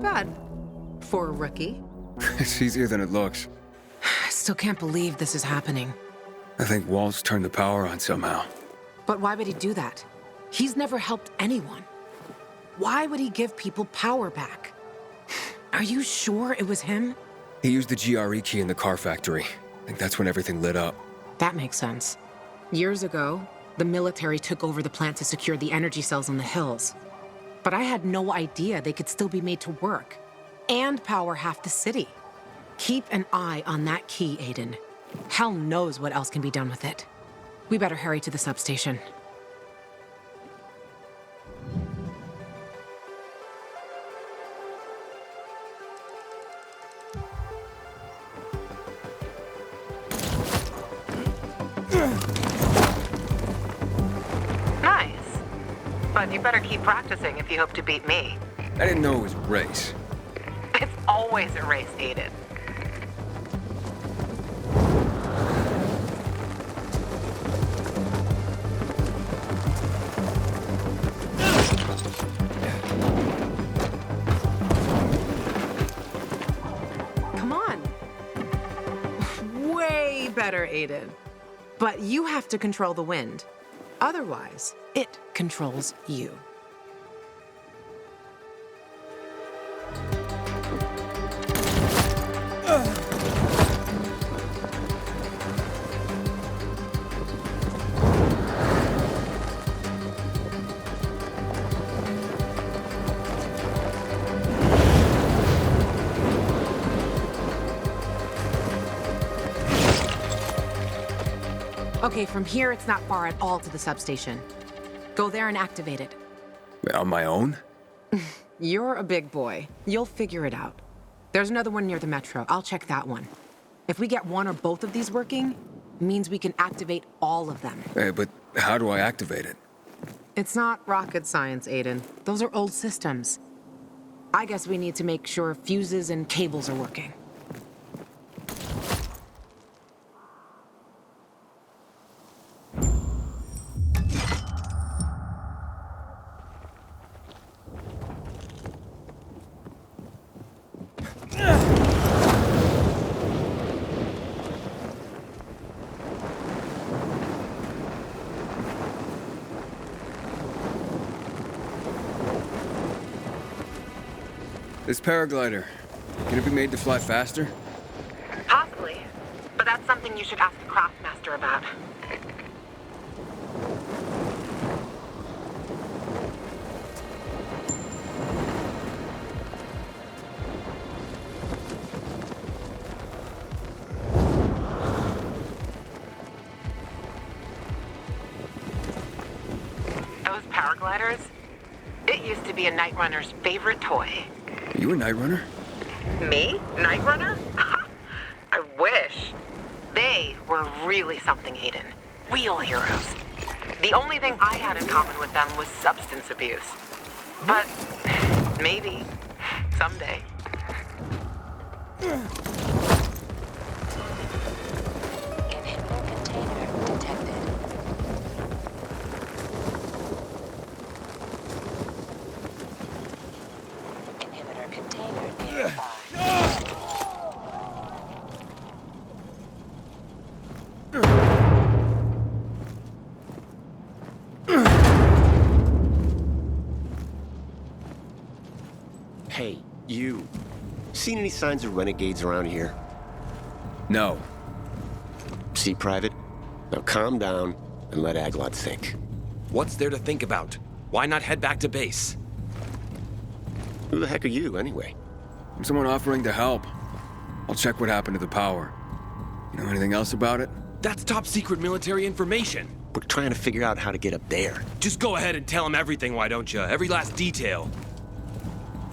bad. For a rookie. It's easier than it looks. I still can't believe this is happening. I think Walt's turned the power on somehow. But why would he do that? He's never helped anyone. Why would he give people power back? Are you sure it was him? He used the GRE key in the car factory. I think that's when everything lit up. That makes sense. Years ago, the military took over the plant to secure the energy cells in the hills. But I had no idea they could still be made to work. And power half the city. Keep an eye on that key, Aiden. Hell knows what else can be done with it. We better hurry to the substation. Nice. But you better keep practicing if you hope to beat me. I didn't know it was a race. It's always a race, Aiden. Come on. Way better, Aiden. But you have to control the wind. Otherwise, it controls you. Okay, from here, it's not far at all to the substation. Go there and activate it. On my own? You're a big boy. You'll figure it out. There's another one near the metro. I'll check that one. If we get one or both of these working, it means we can activate all of them. Hey, but how do I activate it? It's not rocket science, Aiden. Those are old systems. I guess we need to make sure fuses and cables are working. This paraglider, can it be made to fly faster? Possibly. But that's something you should ask the craftmaster about. Those paragliders? It used to be a Night Runner's favorite toy. You a Night Runner? Me? Night Runner? I wish. They were really something, Aiden. Real heroes. The only thing I had in common with them was substance abuse. But maybe someday. Inhibitor container detected. Inhibitor container nearby. Hey, you. Seen any signs of renegades around here? No. See, Private? Now calm down and let Aglot think. What's there to think about? Why not head back to base? Who the heck are you, anyway? I'm someone offering to help. I'll check what happened to the power. You know anything else about it? That's top secret military information. We're trying to figure out how to get up there. Just go ahead and tell him everything, why don't you? Every last detail.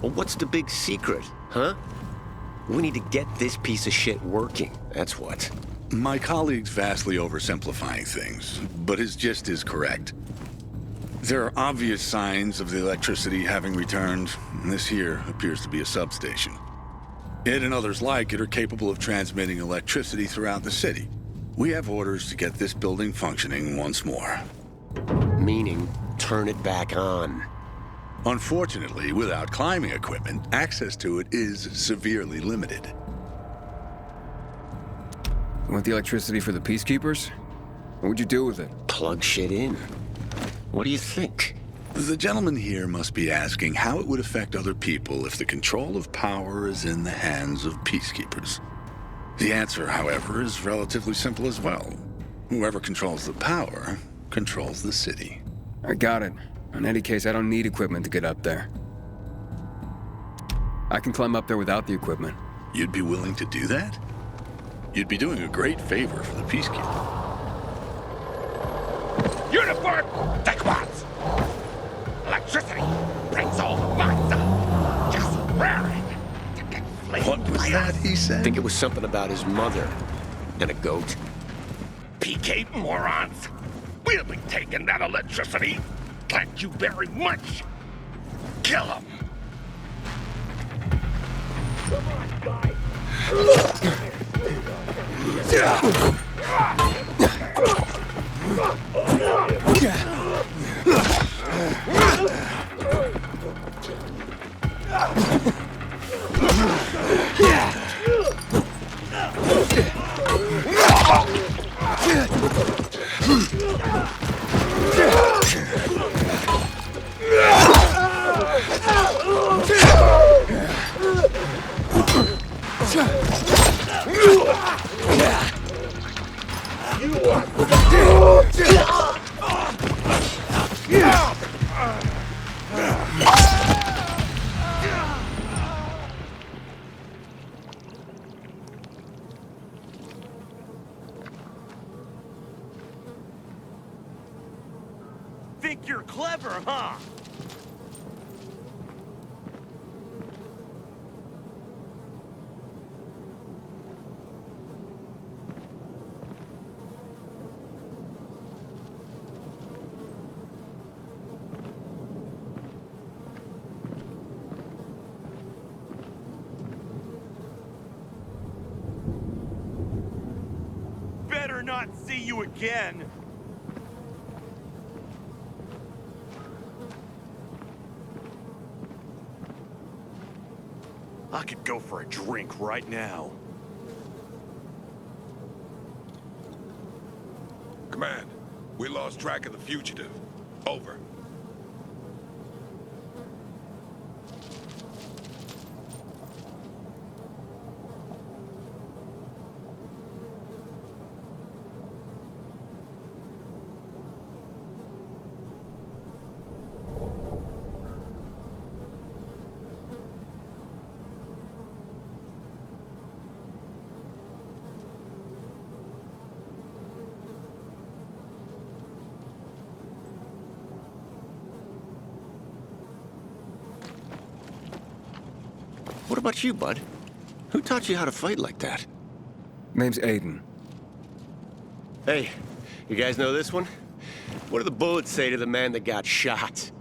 Well, what's the big secret, huh? We need to get this piece of shit working, that's what. My colleague's vastly oversimplifying things, but his gist is correct. There are obvious signs of the electricity having returned, and this here appears to be a substation. It and others like it are capable of transmitting electricity throughout the city. We have orders to get this building functioning once more. Meaning, turn it back on. Unfortunately, without climbing equipment, access to it is severely limited. You want the electricity for the peacekeepers? What would you do with it? Plug shit in. What do you think? The gentleman here must be asking how it would affect other people if the control of power is in the hands of peacekeepers. The answer, however, is relatively simple as well. Whoever controls the power controls the city. I got it. In any case, I don't need equipment to get up there. I can climb up there without the equipment. You'd be willing to do that? You'd be doing a great favor for the peacekeeper. Uniform Dequats! Electricity brings all the monster. Just raring to get flamed. What was that he I said? think it was something about his mother and a goat. PK morons! We'll be taking that electricity. Thank you very much. Kill him. Come on, guys. Think you're clever, huh? Better not see you again. I could go for a drink right now. Command, we lost track of the fugitive. Over. What about you, bud? Who taught you how to fight like that? Name's Aiden. Hey, you guys know this one? What do the bullets say to the man that got shot?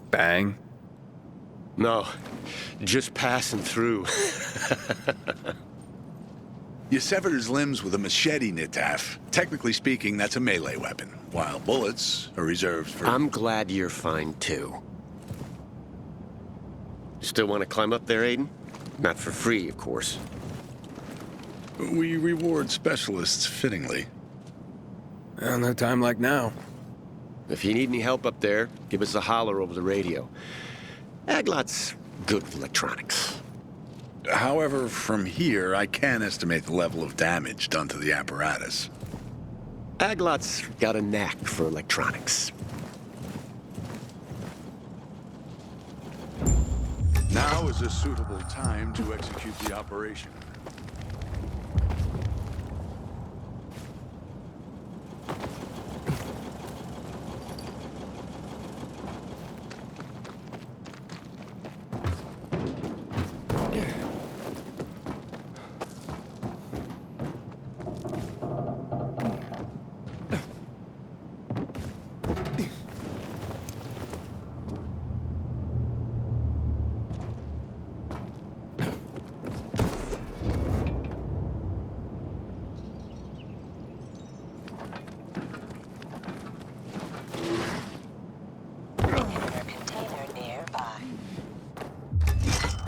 Bang. No, just passing through. You severed his limbs with a machete, Nitaf. Technically speaking, that's a melee weapon, while bullets are reserved for... I'm glad you're fine, too. Still want to climb up there, Aiden? Not for free, of course. We reward specialists fittingly. Well, no time like now. If you need any help up there, give us a holler over the radio. Aglot's good with electronics. However, from here, I can estimate the level of damage done to the apparatus. Aglot's got a knack for electronics. Now is a suitable time to execute the operation.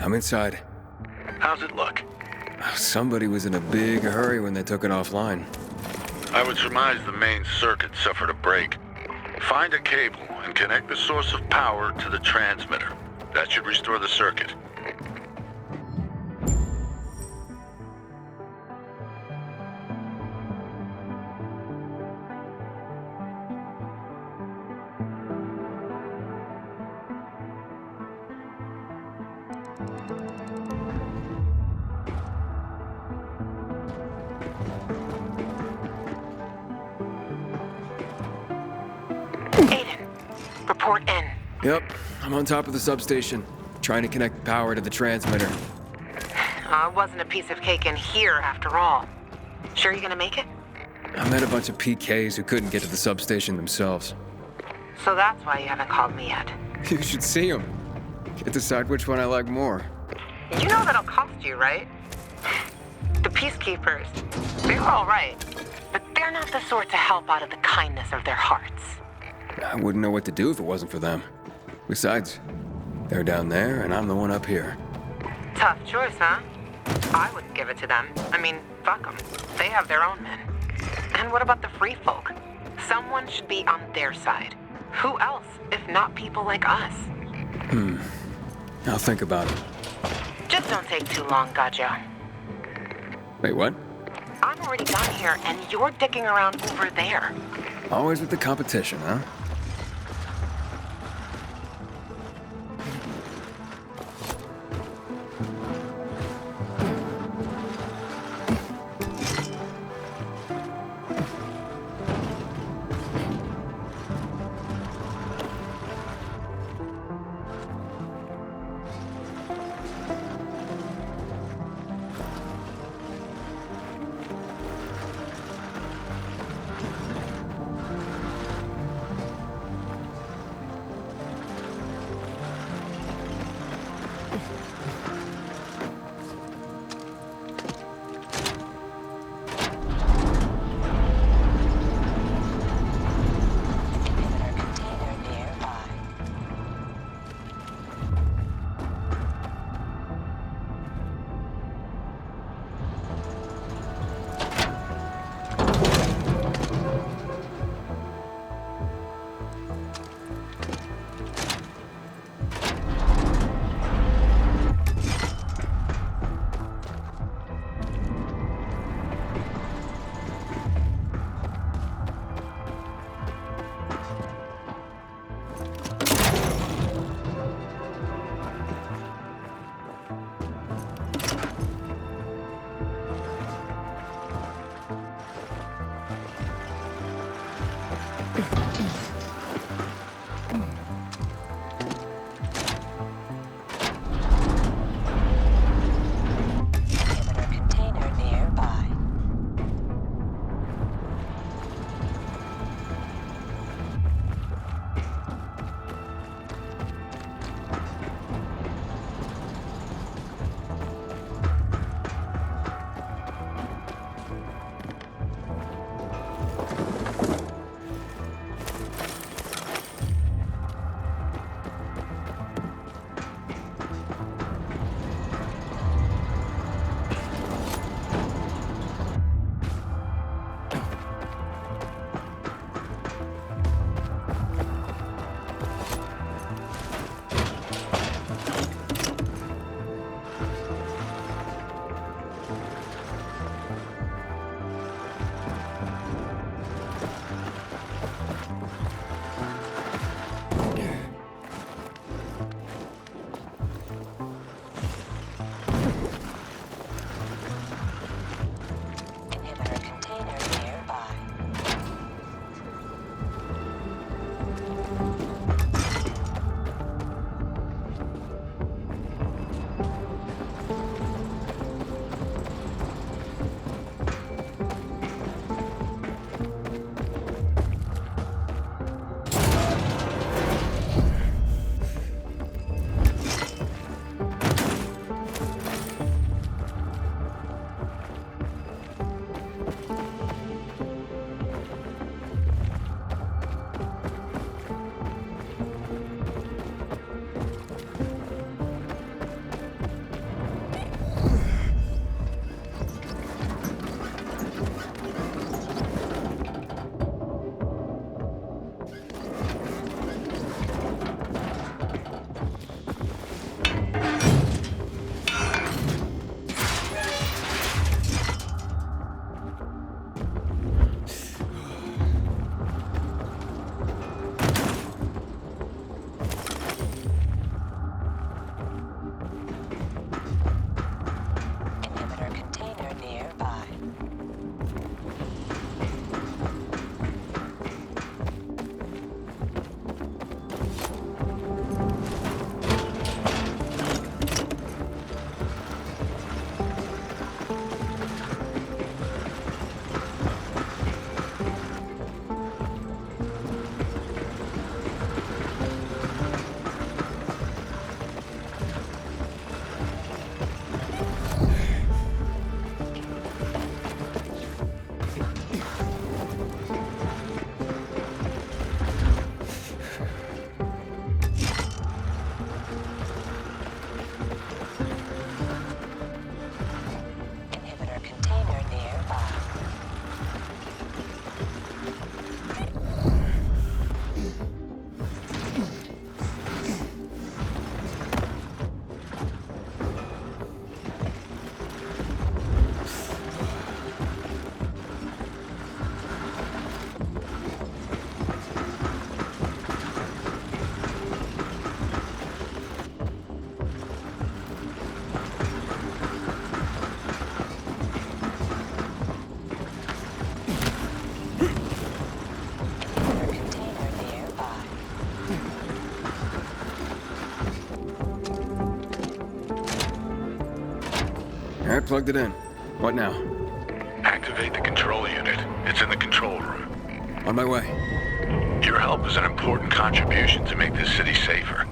I'm inside. How's it look? Somebody was in a big hurry when they took it offline. I would surmise the main circuit suffered a break. Find a cable and connect the source of power to the transmitter. That should restore the circuit. Aiden, report in. Yep, I'm on top of the substation, trying to connect power to the transmitter. It wasn't a piece of cake in here after all. Sure you're gonna make it? I met a bunch of PKs who couldn't get to the substation themselves. So that's why you haven't called me yet. You should see them. Can't decide which one I like more. You know that'll cost you, right? The peacekeepers, they're all right, but they're not the sort to help out of the kindness of their hearts. I wouldn't know what to do if it wasn't for them. Besides, they're down there and I'm the one up here. Tough choice, huh? I wouldn't give it to them. I mean, fuck them. They have their own men. And what about the free folk? Someone should be on their side. Who else, if not people like us? I'll think about it. Just don't take too long, Gajo. Wait, what? I'm already done here, and you're dicking around over there. Always with the competition, huh? All right, plugged it in. What now? Activate the control unit. It's in the control room. On my way. Your help is an important contribution to make this city safer.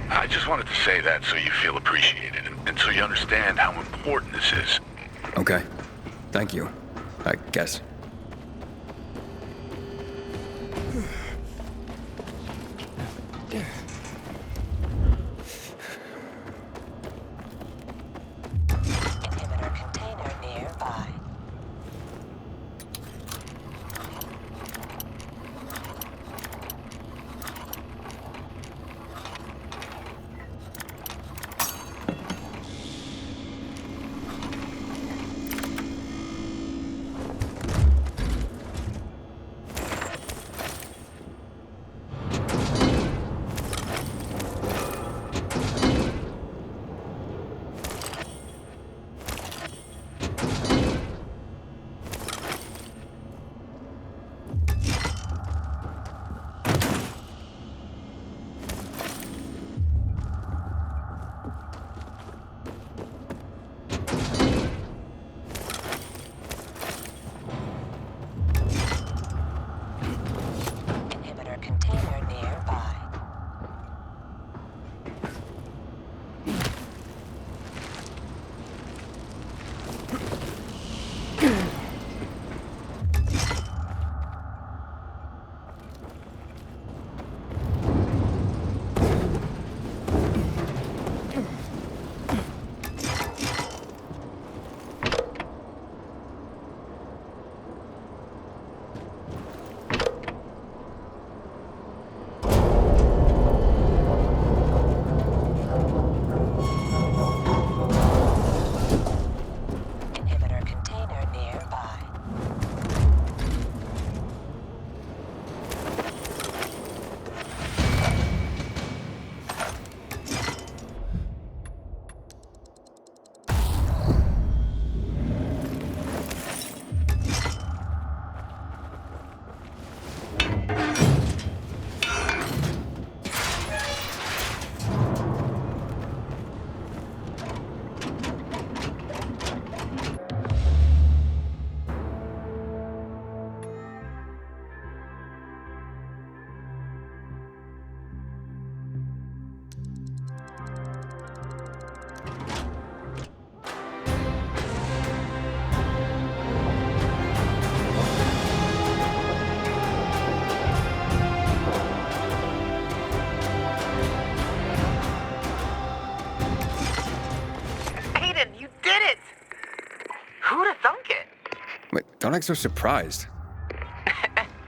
I just wanted to say that so you feel appreciated and so you understand how important this is. Okay. Thank you. I guess. Inhibitor container nearby. Inhibitor container nearby. Inhibitor container nearby. Aiden, you did it! Who'd have thunk it? Wait, don't act so surprised.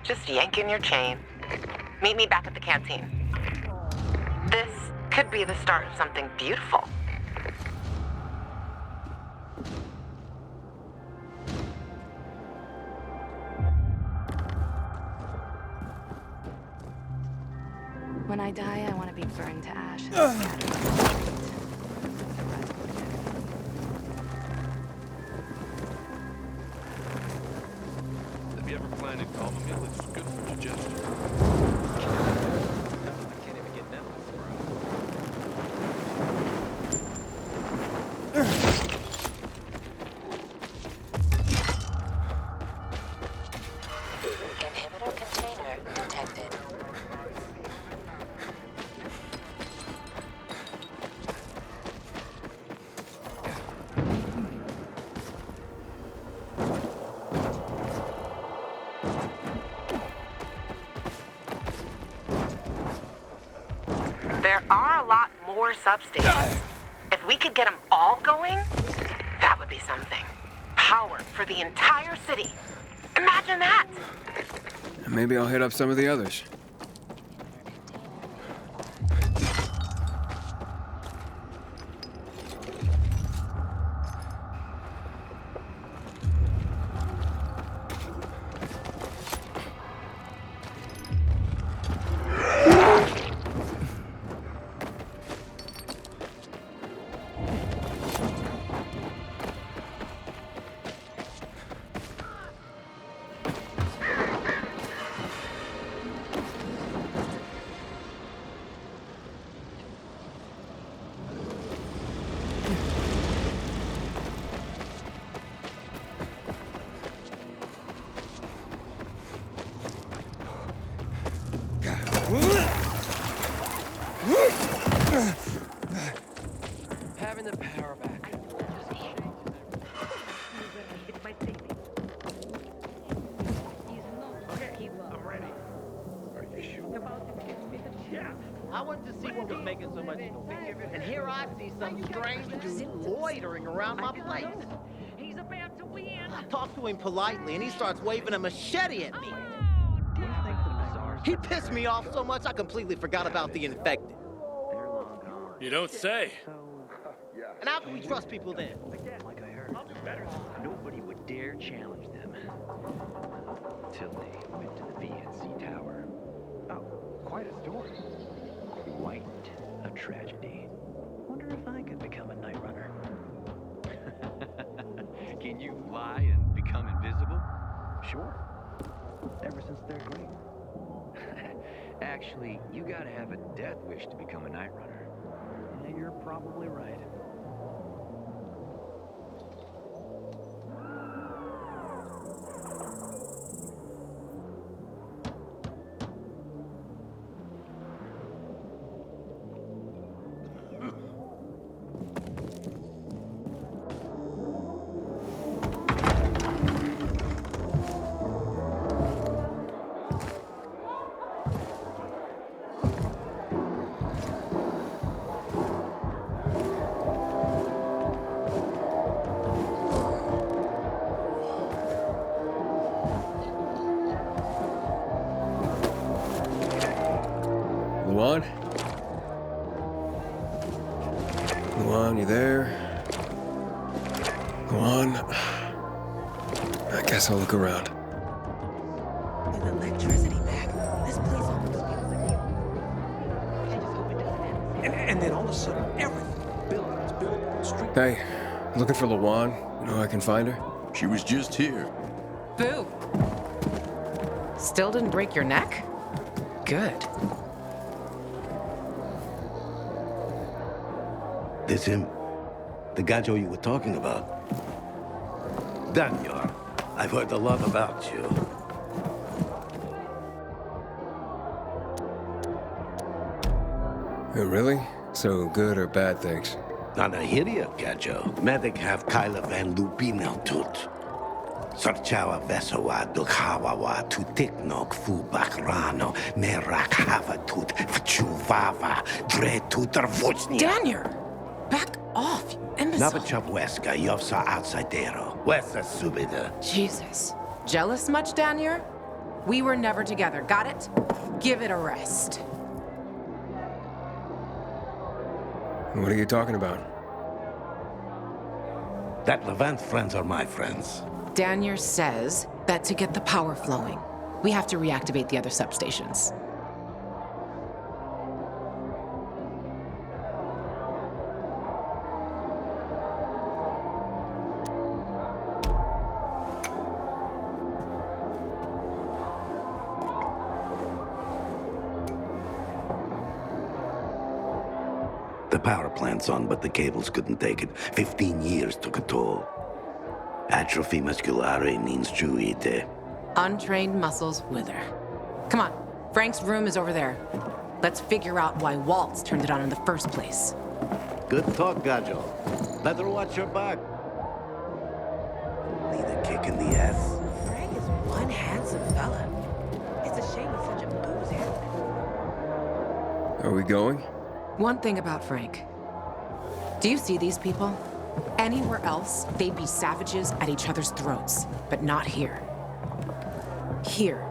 Just yanking your chain. Meet me back at the canteen. This could be the start of something beautiful. When I die, I want to be burned to ash and scattered on the street. With the redwood dead. Have you ever planned a common meal? It's good for digestion. I can't even get down Inhibitor container detected. There are a lot more substations. If we could get them all going, that would be something. Power for the entire city. Imagine that! Maybe I'll hit up some of the others. Everyone was making so much noise. And here I see some strange dude loitering around my place. He's about to win. I talk to him politely, and he starts waving a machete at me. He pissed me off so much I completely forgot about the infected. You don't say. And how can we trust people then? Like I heard, nobody would dare challenge them. Till they went to the VNC tower. Oh, quite a story. Quite a tragedy. Wonder if I could become a night runner. Can you lie and become invisible? Sure. Ever since third grade. Actually, you gotta have a death wish to become a night runner. Yeah, you're probably right. Luan? Luan, you there? Luan? I guess I'll look around. With electricity back, this place almost feels like new. And then all of a sudden, everything. Buildings, street. Hey, looking for Luan? You know I can find her? She was just here. Boo. Still didn't break your neck? Good. This him? The Gajo you were talking about? Daniel, I've heard a lot about you. Oh, really? So good or bad things? Nana hiria, Gajo. Medic have Kyla van Lupinel tut. Sarchawa vesawa dukhawawa tu tiknok fu bakrano merak hava tut vchuvava dre tutar vuchnia. Daniel! Back off, you imbecile. Navachapweska yovsa outsidero. Wesa subida. Jesus. Jealous much, Daniel? We were never together, got it? Give it a rest. What are you talking about? That Levant friends are my friends. Daniel says that to get the power flowing, we have to reactivate the other substations. The power plant's on, but the cables couldn't take it. 15 years took a toll. Atrophy musculare means juite. Untrained muscles wither. Come on, Frank's room is over there. Let's figure out why Waltz turned it on in the first place. Good talk, Gajo. Better watch your back. Need a kick in the ass. Frank is one handsome fella. It's a shame he's such a booze head. Are we going? One thing about Frank. Do you see these people? Anywhere else, they'd be savages at each other's throats, but not here. Here,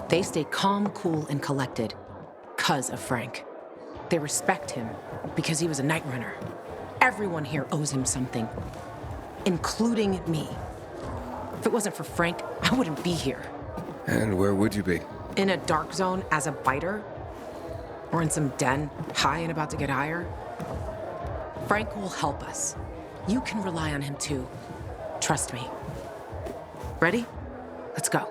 they stay calm, cool, and collected 'cause of Frank. They respect him because he was a night runner. Everyone here owes him something, including me. If it wasn't for Frank, I wouldn't be here. And where would you be? In a dark zone as a biter? Or in some den, high and about to get higher? Frank will help us. You can rely on him too. Trust me. Ready? Let's go.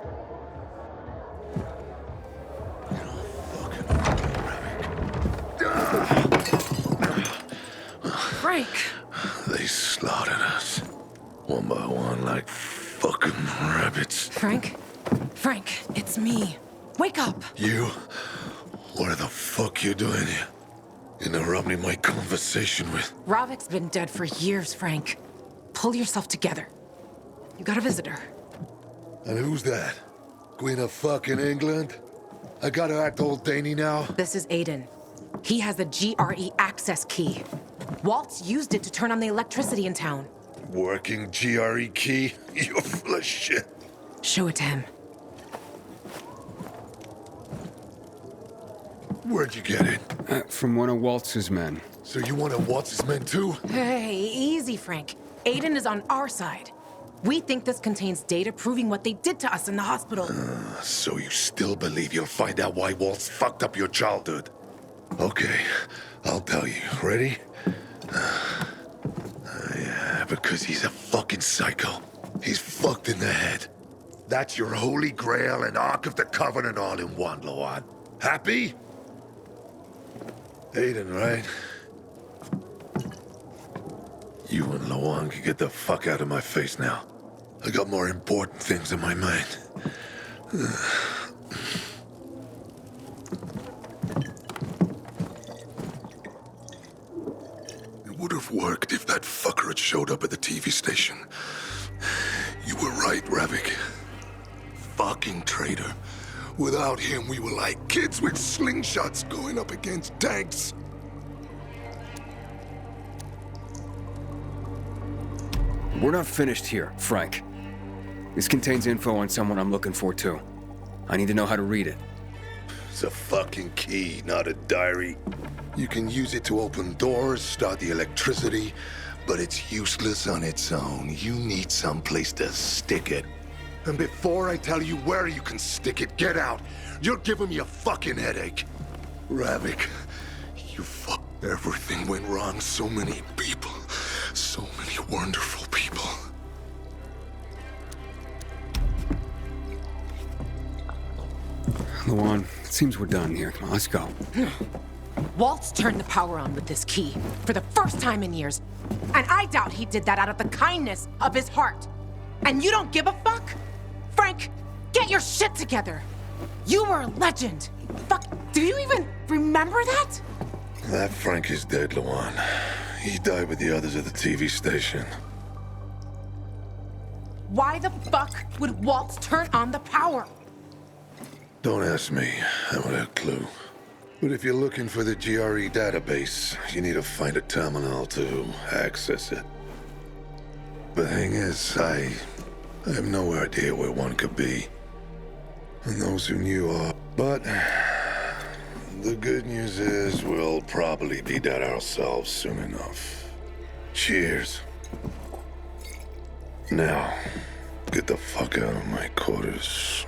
Frank! They slaughtered us. One by one like fucking rabbits. Frank? Frank, it's me. Wake up! You? What the fuck you doing here? Interrupting my conversation with... Ravik's been dead for years, Frank. Pull yourself together. You got a visitor. And who's that? Queen of fucking England? I gotta act old Danny now? This is Aiden. He has a GRE access key. Waltz used it to turn on the electricity in town. Working GRE key? You're full of shit. Show it to him. Where'd you get it? From one of Waltz's men. So you one of Waltz's men too? Hey, easy, Frank. Aiden is on our side. We think this contains data proving what they did to us in the hospital. So you still believe you'll find out why Waltz fucked up your childhood? Okay, I'll tell you. Ready? Yeah, because he's a fucking psycho. He's fucked in the head. That's your Holy Grail and Ark of the Covenant all in one, Luan. Happy? Aiden, right? You and Luan can get the fuck out of my face now. I got more important things in my mind. It would have worked if that fucker had showed up at the TV station. You were right, Ravik. Fucking traitor. Without him, we were like kids with slingshots going up against tanks. We're not finished here, Frank. This contains info on someone I'm looking for, too. I need to know how to read it. It's a fucking key, not a diary. You can use it to open doors, start the electricity, but it's useless on its own. You need someplace to stick it. And before I tell you where you can stick it, get out. You're giving me a fucking headache. Ravik, you fuck. Everything went wrong. So many people. So many wonderful people. Luan, it seems we're done here. Come on, let's go. Waltz turned the power on with this key for the first time in years. And I doubt he did that out of the kindness of his heart. And you don't give a fuck? Frank, get your shit together. You were a legend. Fuck, do you even remember that? That Frank is dead, Luan. He died with the others at the TV station. Why the fuck would Waltz turn on the power? Don't ask me. I don't have a clue. But if you're looking for the GRE database, you need to find a terminal to access it. The thing is, I have no idea where one could be. And those who knew are. But the good news is we'll probably be dead ourselves soon enough. Cheers. Now, get the fuck out of my quarters.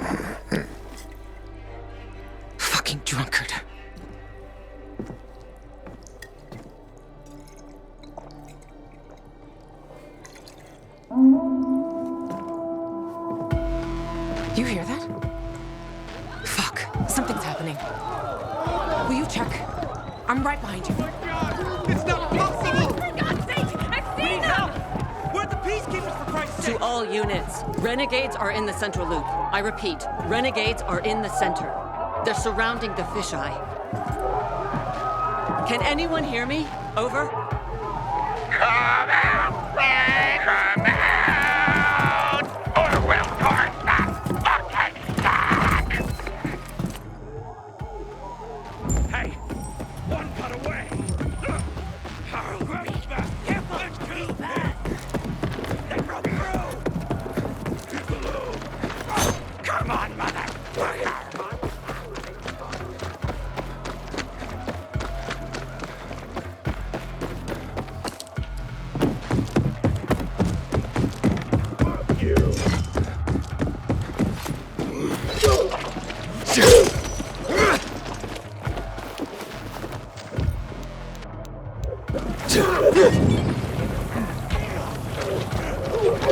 Fucking drunkard. You hear that? Fuck, something's happening. Will you check? I'm right behind you. It's not possible! For God's sake, I've seen them! Where are the peacekeepers, for Christ's sake? To all units, Renegades are in the central loop. I repeat, Renegades are in the center. They're surrounding the fisheye. Can anyone hear me? Over? Come out, Frank! Come out! Or we'll torch the fucking sack! Hey, one cut away! Careful! It's too bad! They broke through! Keep below! Come on, motherfucker!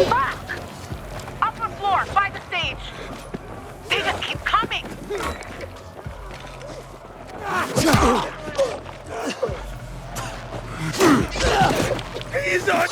Back! Upper floor, by the stage. They just keep coming. He's on!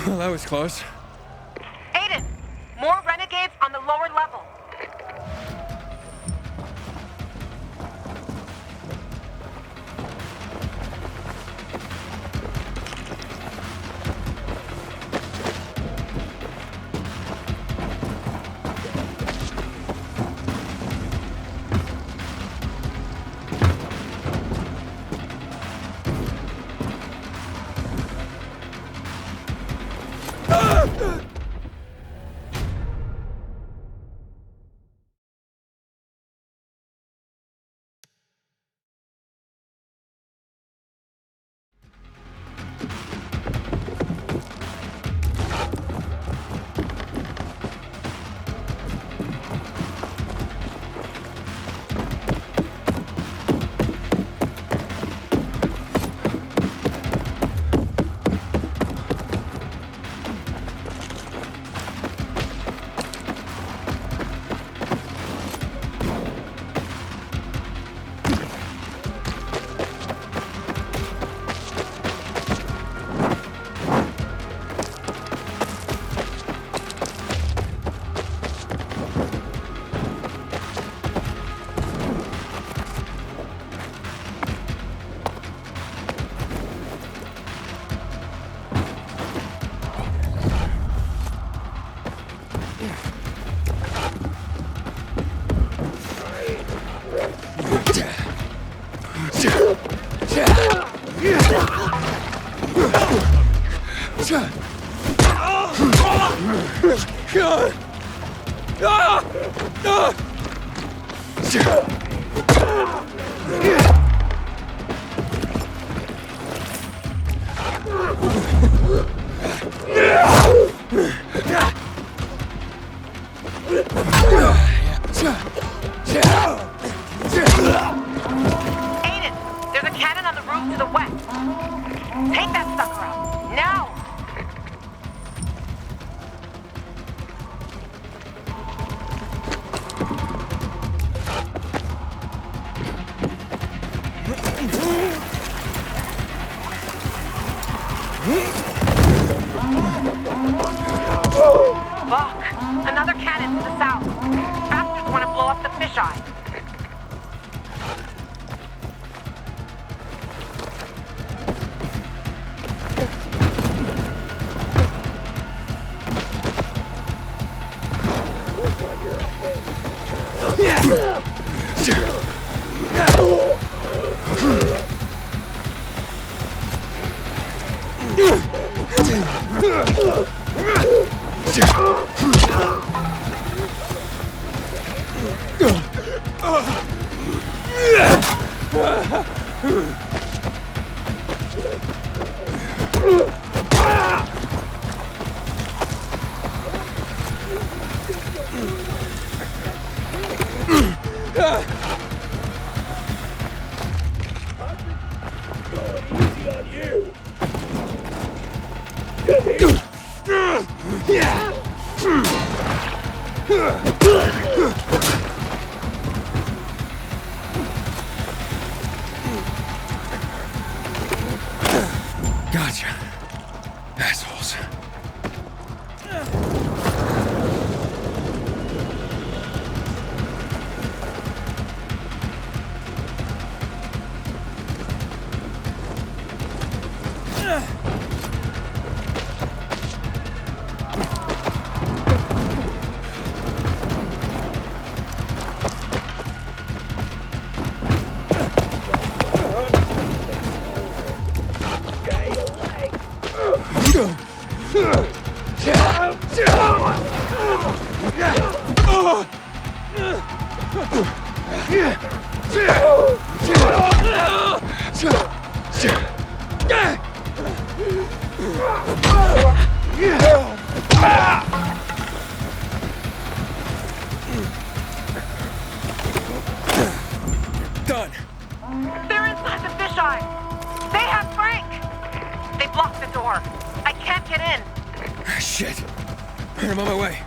Well, that was close. Aiden, more renegades on the lower level. Aiden, there's a cannon on the roof to the west. Take that sucker out. Now! Fuck! Another cannon to the south. Bastards want to blow up the fisheye. Gotcha. Assholes. I'm on my way.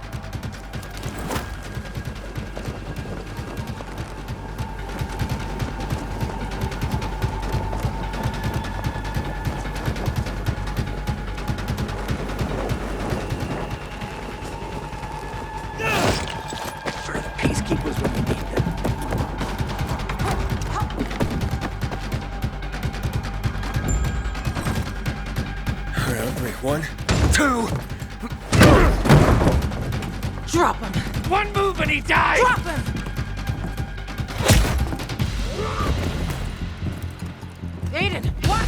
Where are the peacekeepers when we need them? All right, on 3. 1, 2. Drop him! One move and he dies! Drop him! Aiden, what?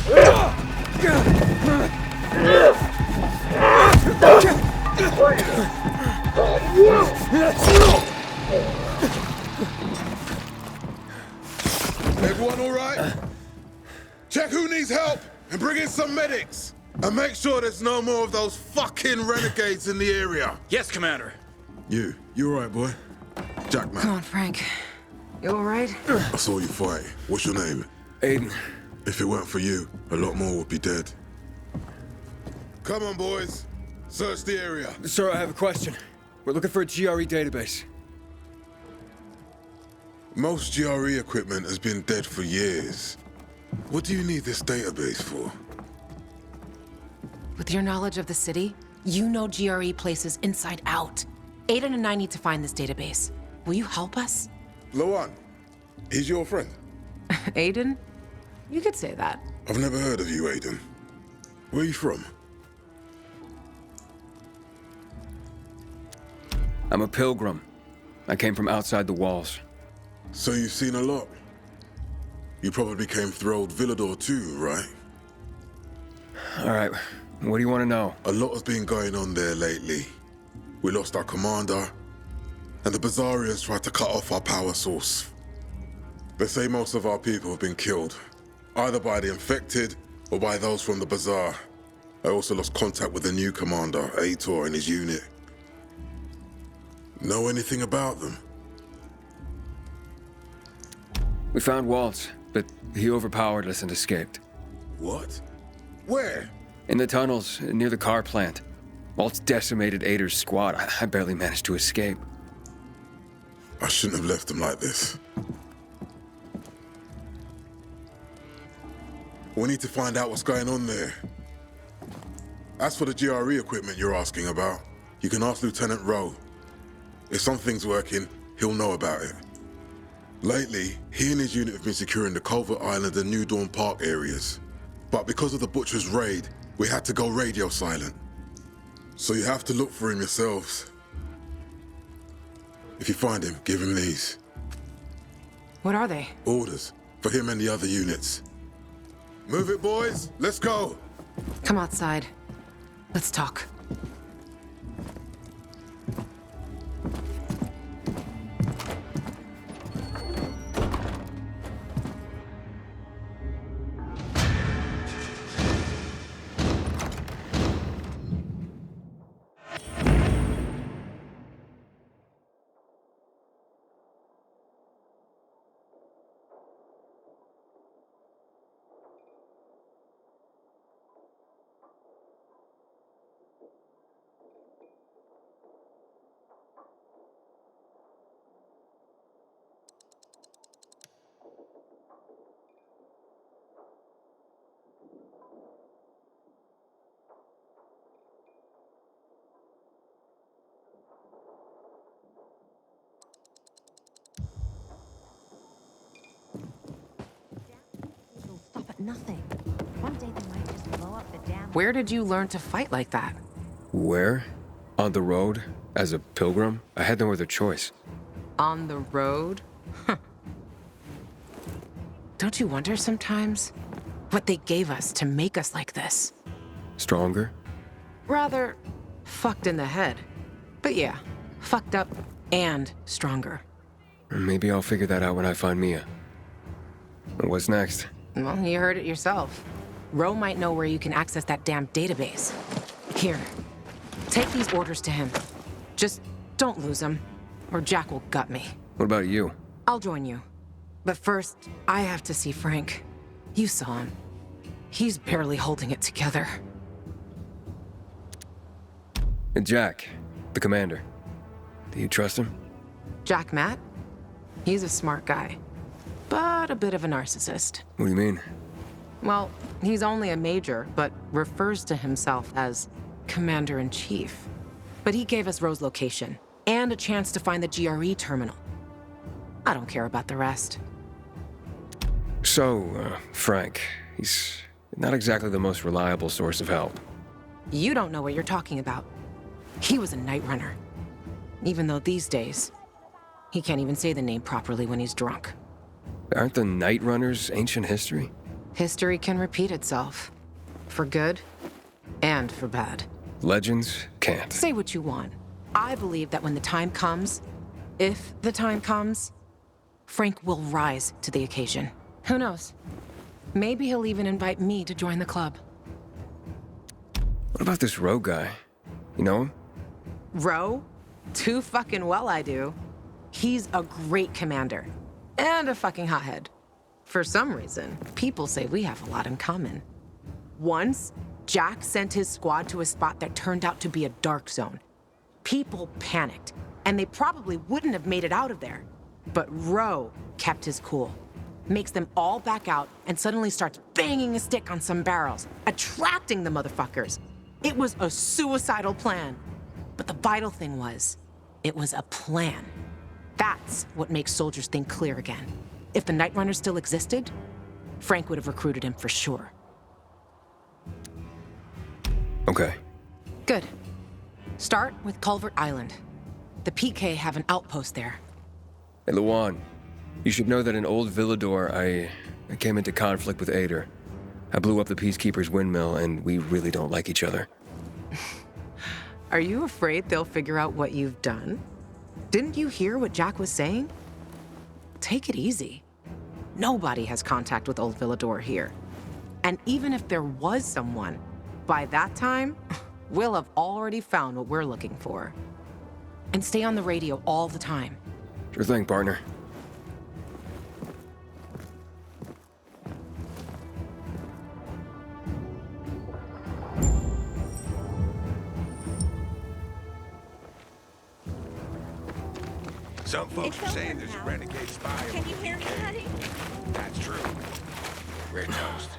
Everyone all right? Check who needs help and bring in some medics. And make sure there's no more of those fucking renegades in the area. Yes, Commander. You all right, boy? Jack, man. Come on, Frank. You all right? I saw you fight. What's your name? Aiden. If it weren't for you, a lot more would be dead. Come on, boys. Search the area. Sir, I have a question. We're looking for a GRE database. Most GRE equipment has been dead for years. What do you need this database for? With your knowledge of the city, you know GRE places inside out. Aiden and I need to find this database. Will you help us? Lawan, he's your friend. Aiden? You could say that. I've never heard of you, Aiden. Where are you from? I'm a pilgrim. I came from outside the walls. So you've seen a lot. You probably came through old Villador too, right? All right, what do you want to know? A lot has been going on there lately. We lost our commander, and the Bazaarians tried to cut off our power source. They say most of our people have been killed, either by the infected or by those from the Bazaar. I also lost contact with the new commander, Aitor, and his unit. Know anything about them? We found Waltz, but he overpowered us and escaped. What? Where? In the tunnels, near the car plant. Waltz decimated Ader's squad. I barely managed to escape. I shouldn't have left him like this. We need to find out what's going on there. As for the GRE equipment you're asking about, you can ask Lieutenant Rowe. If something's working, he'll know about it. Lately, he and his unit have been securing the Culver Island and New Dawn Park areas. But because of the Butcher's raid, we had to go radio silent. So you have to look for him yourselves. If you find him, give him these. What are they? Orders for him and the other units. Move it, boys. Let's go. Come outside. Let's talk. Nothing. One day they might just blow up the dam. Where did you learn to fight like that? Where? On the road? As a pilgrim? I had no other choice. On the road? Don't you wonder sometimes what they gave us to make us like this? Stronger? Rather, fucked in the head. But yeah, fucked up and stronger. Maybe I'll figure that out when I find Mia. What's next? Well, you heard it yourself. Roe might know where you can access that damn database. Here, take these orders to him. Just don't lose them, or Jack will gut me. What about you? I'll join you. But first, I have to see Frank. You saw him. He's barely holding it together. Jack, The commander. Do you trust him? Jack Matt? He's a smart guy, but a bit of a narcissist. What do you mean? Well, he's only a major, but refers to himself as Commander-in-Chief. But he gave us Rose's location, and a chance to find the GRE terminal. I don't care about the rest. So, Frank, he's not exactly the most reliable source of help. You don't know what you're talking about. He was a night runner. Even though these days, he can't even say the name properly when he's drunk. Aren't the Night Runners ancient history? History can repeat itself. For good and for bad. Legends can't. Say what you want. I believe that when the time comes, if the time comes, Frank will rise to the occasion. Who knows? Maybe he'll even invite me to join the club. What about this rogue guy? You know him? Roe? Too fucking well I do. He's a great commander. And a fucking hothead. For some reason, people say we have a lot in common. Once, Jack sent his squad to a spot that turned out to be a dark zone. People panicked, and they probably wouldn't have made it out of there. But Roe kept his cool. Makes them all back out and suddenly starts banging a stick on some barrels, attracting the motherfuckers. It was a suicidal plan. But the vital thing was, it was a plan. That's what makes soldiers think clear again. If the Night Runner still existed, Frank would have recruited him for sure. Okay. Good. Start with Culvert Island. The PK have an outpost there. Hey, Luan, you should know that in Old Villador, I came into conflict with Ader. I blew up the Peacekeeper's windmill, and we really don't like each other. Are you afraid they'll figure out what you've done? Didn't you hear what Jack was saying? Take it easy. Nobody has contact with Old Villador here. And even if there was someone, by that time, we'll have already found what we're looking for. And stay on the radio all the time. Sure thing, partner. Some folks are saying there's a renegade spy. Can you hear me, honey? That's true. We're toast.